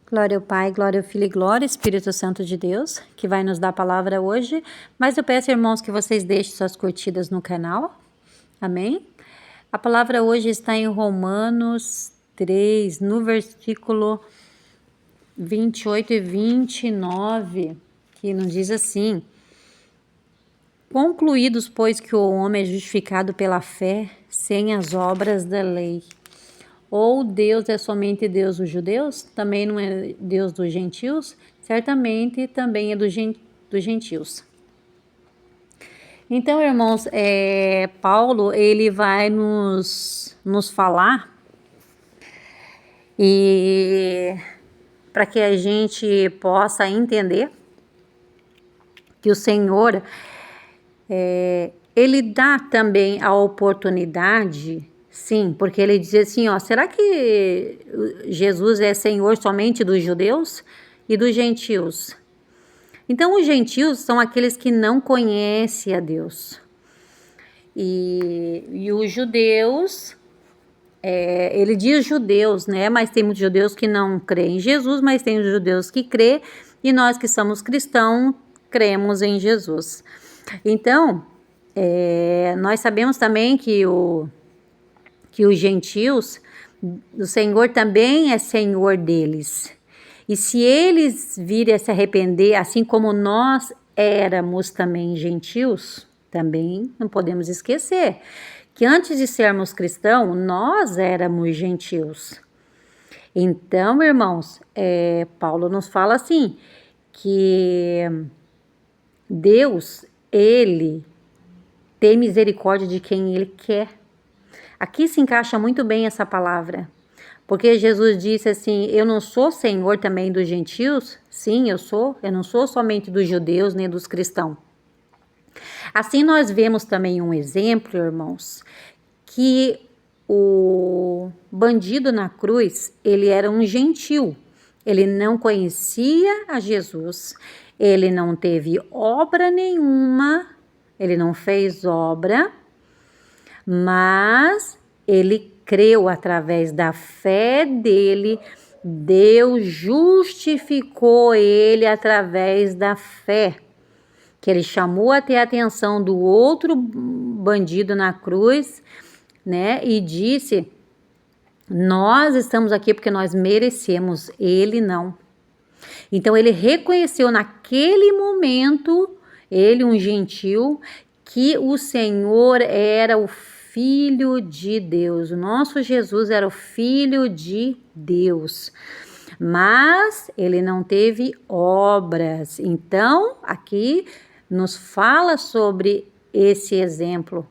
Glória ao Pai, glória ao Filho e glória ao Espírito Santo de Deus, que vai nos dar a palavra hoje. Mas eu peço, irmãos, que vocês deixem suas curtidas no canal. Amém? A palavra hoje está em Romanos 3, no versículo 28 e 29, que nos diz assim: concluídos, pois, que o homem é justificado pela fé, sem as obras da lei. Ou Deus é somente Deus dos judeus? Também não é Deus dos gentios? Certamente também é dos gentios. Então, irmãos, Paulo, ele vai nos falar, e para que a gente possa entender que o Senhor, ele dá também a oportunidade. Sim, porque ele diz assim, será que Jesus é Senhor somente dos judeus e dos gentios? Então, os gentios são aqueles que não conhecem a Deus. E os judeus, ele diz judeus, né? Mas tem muitos judeus que não creem em Jesus, mas tem os judeus que crêem, e nós que somos cristãos, cremos em Jesus. Então, nós sabemos também que os gentios, o Senhor também é Senhor deles. E se eles virem a se arrepender, assim como nós éramos também gentios, também não podemos esquecer que antes de sermos cristãos, nós éramos gentios. Então, irmãos, Paulo nos fala assim, que Deus, ele tem misericórdia de quem ele quer. Aqui se encaixa muito bem essa palavra, porque Jesus disse assim, eu não sou Senhor também dos gentios? Sim, eu não sou somente dos judeus nem dos cristãos. Assim nós vemos também um exemplo, irmãos, que o bandido na cruz, ele era um gentil, ele não conhecia a Jesus, ele não teve obra nenhuma, ele não fez obra, mas ele creu através da fé dele, Deus justificou ele através da fé, que ele chamou até a atenção do outro bandido na cruz, né? E disse, nós estamos aqui porque nós merecemos, ele não. Então ele reconheceu naquele momento, ele um gentil, que o Senhor era o Filho de Deus. O nosso Jesus era o Filho de Deus. Mas ele não teve obras. Então, aqui nos fala sobre esse exemplo.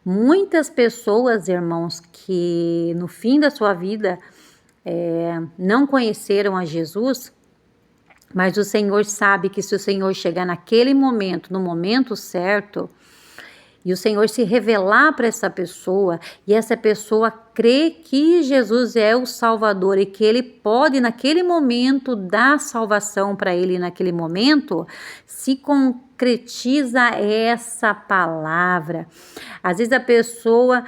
Muitas pessoas, irmãos, que no fim da sua vida não conheceram a Jesus, mas o Senhor sabe que se o Senhor chegar naquele momento, no momento certo, e o Senhor se revelar para essa pessoa, e essa pessoa crê que Jesus é o Salvador e que Ele pode, naquele momento, dar salvação para ele, naquele momento, se concretiza essa palavra. Às vezes a pessoa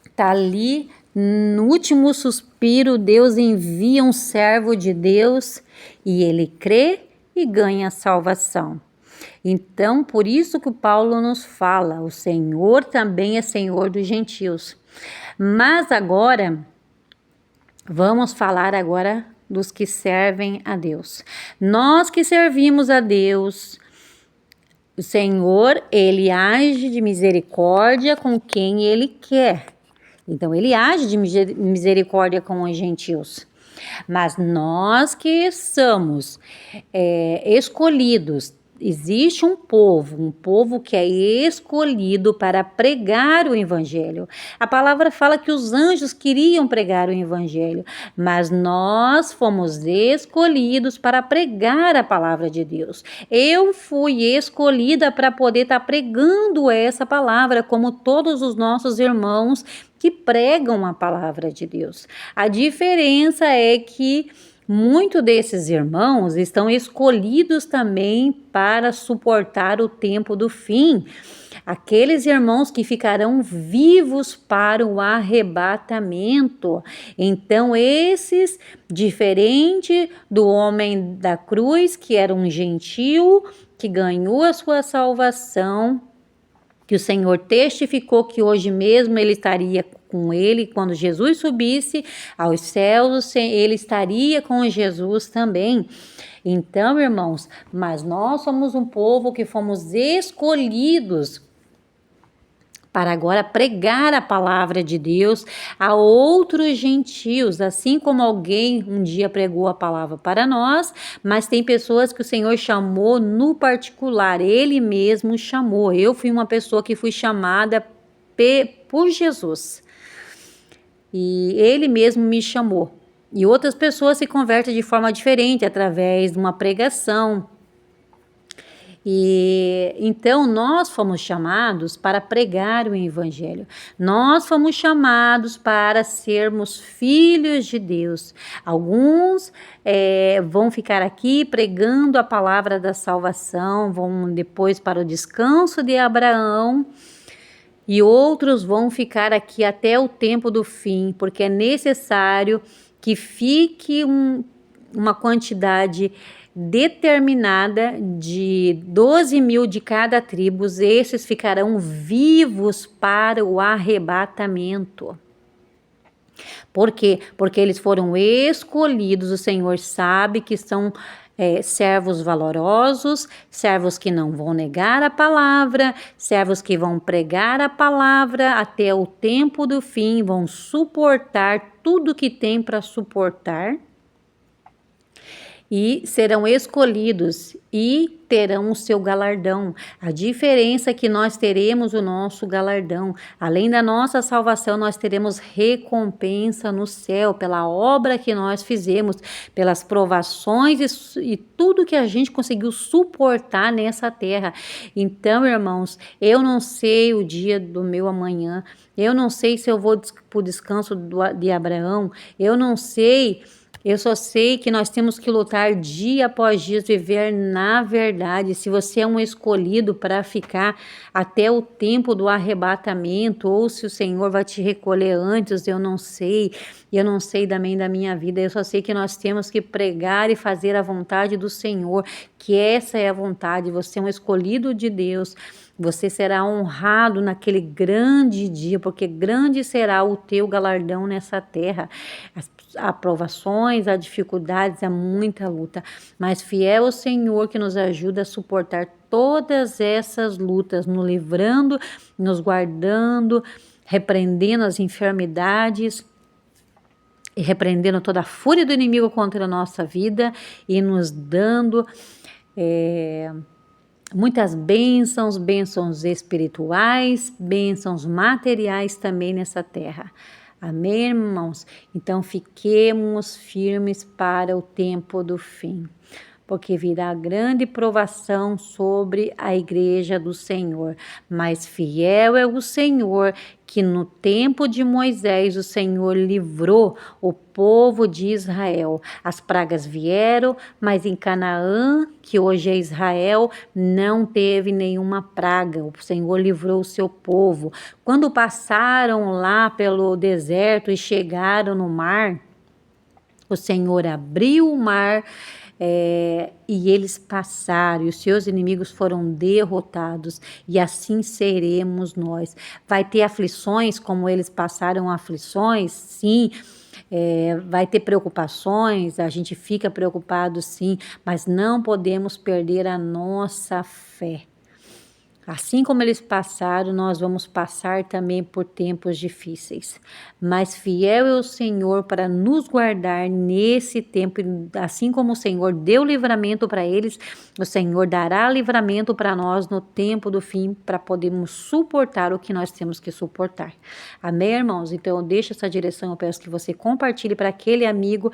está ali, no último suspiro, Deus envia um servo de Deus e ele crê e ganha salvação. Então, por isso que o Paulo nos fala, o Senhor também é Senhor dos gentios. Mas agora, vamos falar agora dos que servem a Deus. Nós que servimos a Deus, o Senhor, ele age de misericórdia com quem ele quer. Então, ele age de misericórdia com os gentios. Mas nós que somos escolhidos, existe um povo que é escolhido para pregar o evangelho. A palavra fala que os anjos queriam pregar o evangelho, mas nós fomos escolhidos para pregar a palavra de Deus. Eu fui escolhida para poder estar pregando essa palavra, como todos os nossos irmãos que pregam a palavra de Deus. A diferença é que muitos desses irmãos estão escolhidos também para suportar o tempo do fim. aqueles irmãos que ficarão vivos para o arrebatamento. Então, esses, diferente do homem da cruz, que era um gentio, que ganhou a sua salvação, que o Senhor testificou que hoje mesmo ele estaria com ele, quando Jesus subisse aos céus, ele estaria com Jesus também. Então, irmãos, mas nós somos um povo que fomos escolhidos para agora pregar a palavra de Deus a outros gentios, assim como alguém um dia pregou a palavra para nós, mas tem pessoas que o Senhor chamou no particular, Ele mesmo chamou. Eu fui uma pessoa que fui chamada por Jesus, e Ele mesmo me chamou. E outras pessoas se convertem de forma diferente, através de uma pregação. E então nós fomos chamados para pregar o evangelho. Nós fomos chamados para sermos filhos de Deus. Alguns vão ficar aqui pregando a palavra da salvação, vão depois para o descanso de Abraão. E outros vão ficar aqui até o tempo do fim, porque é necessário que fique uma quantidade determinada de 12.000 de cada tribo. Esses ficarão vivos para o arrebatamento. Por quê? Porque eles foram escolhidos, o Senhor sabe que são servos valorosos, servos que não vão negar a palavra, servos que vão pregar a palavra até o tempo do fim, vão suportar tudo que tem para suportar. E serão escolhidos e terão o seu galardão. A diferença é que nós teremos o nosso galardão. Além da nossa salvação, nós teremos recompensa no céu pela obra que nós fizemos, pelas provações e tudo que a gente conseguiu suportar nessa terra. Então, irmãos, eu não sei o dia do meu amanhã, eu não sei se eu vou para o descanso de Abraão, eu não sei. Eu só sei que nós temos que lutar dia após dia, viver na verdade. Se você é um escolhido para ficar até o tempo do arrebatamento, ou se o Senhor vai te recolher antes, eu não sei. Eu não sei também da minha vida, eu só sei que nós temos que pregar e fazer a vontade do Senhor, que essa é a vontade. Você é um escolhido de Deus. Você será honrado naquele grande dia, porque grande será o teu galardão nessa terra. As aprovações, há dificuldades, há muita luta, mas fiel é o Senhor que nos ajuda a suportar todas essas lutas, nos livrando, nos guardando, repreendendo as enfermidades e repreendendo toda a fúria do inimigo contra a nossa vida e nos dando muitas bênçãos espirituais, bênçãos materiais também nessa terra. Amém, irmãos? Então, fiquemos firmes para o tempo do fim, porque virá grande provação sobre a igreja do Senhor. Mas fiel é o Senhor, que no tempo de Moisés o Senhor livrou o povo de Israel. As pragas vieram, mas em Canaã, que hoje é Israel, não teve nenhuma praga. O Senhor livrou o seu povo. Quando passaram lá pelo deserto e chegaram no mar, o Senhor abriu o mar, e eles passaram, e os seus inimigos foram derrotados, e assim seremos nós. Vai ter aflições como eles passaram aflições, sim. Vai ter preocupações, a gente fica preocupado sim, mas não podemos perder a nossa fé. Assim como eles passaram, nós vamos passar também por tempos difíceis. Mas fiel é o Senhor para nos guardar nesse tempo. Assim como o Senhor deu livramento para eles, o Senhor dará livramento para nós no tempo do fim, para podermos suportar o que nós temos que suportar. Amém, irmãos? Então, eu deixo essa direção, eu peço que você compartilhe para aquele amigo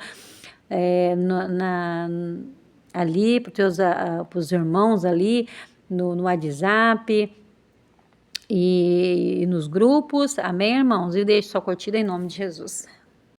ali, para os irmãos ali, no WhatsApp e nos grupos. Amém, irmãos? E deixe sua curtida em nome de Jesus.